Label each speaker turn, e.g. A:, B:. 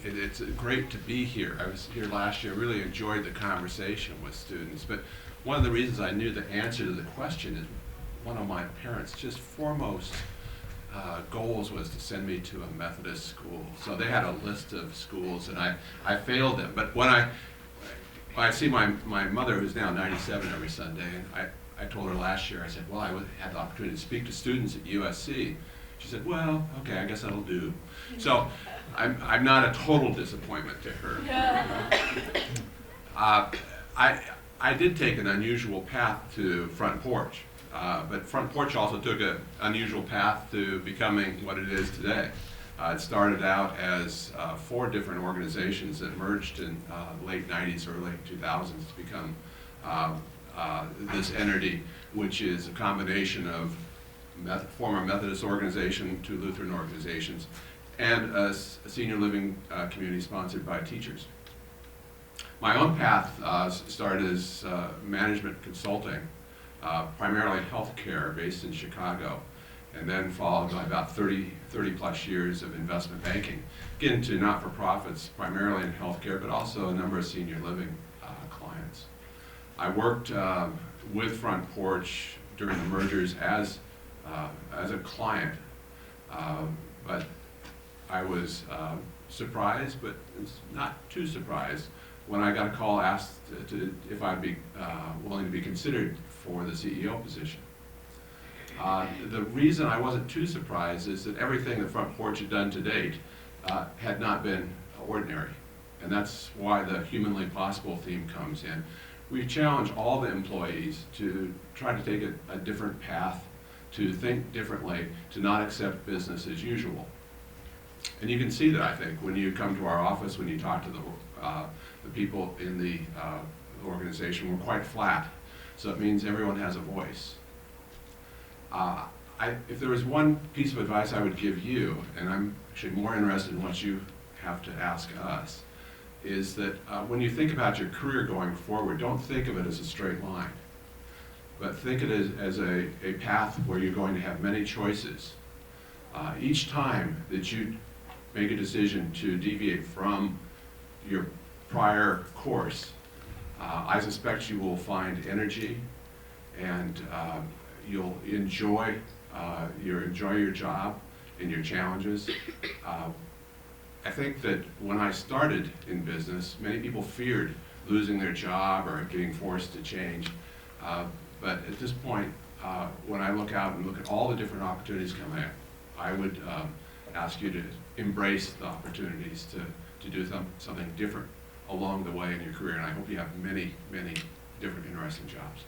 A: it's great to be here. I was here last year, really enjoyed the conversation with students, but one of the reasons I knew the answer to the question is one of my parents' just foremost goals was to send me to a Methodist school. So they had a list of schools, and I failed them. But when I see my mother, who's now 97, every Sunday, and I told her last year, I said, well, I had the opportunity to speak to students at USC. She said, well, okay, I guess that'll do. So I'm not a total disappointment to her. I did take an unusual path to Front Porch, but Front Porch also took an unusual path to becoming what it is today. It started out as 4 different organizations that merged in the late 90s or late 2000s to become this entity, which is a combination of former Methodist organization to Lutheran organizations, and a senior living community sponsored by teachers. My own path started as management consulting, primarily healthcare, based in Chicago, and then followed by about 30 plus years of investment banking, get into not-for-profits, primarily in healthcare, but also a number of senior living clients. I worked with Front Porch during the mergers as a client, but I was surprised, but not too surprised, when I got a call asked if I'd be willing to be considered for the CEO position. The reason I wasn't too surprised is that everything that Front Porch had done to date had not been ordinary, and that's why the humanly possible theme comes in. We challenge all the employees to try to take a different path, to think differently, to not accept business as usual. And you can see that, I think, when you come to our office, when you talk to the people in the organization. We're quite flat, so it means everyone has a voice. If there was one piece of advice I would give you, and I'm actually more interested in what you have to ask us, is that when you think about your career going forward, don't think of it as a straight line, but think of it as a path where you're going to have many choices. Each time that you make a decision to deviate from your prior course, I suspect you will find energy, and you'll enjoy your job and your challenges. I think that when I started in business, many people feared losing their job or being forced to change. But at this point, when I look out and look at all the different opportunities coming in, I would ask you to embrace the opportunities to do something different along the way in your career. And I hope you have many, many different interesting jobs.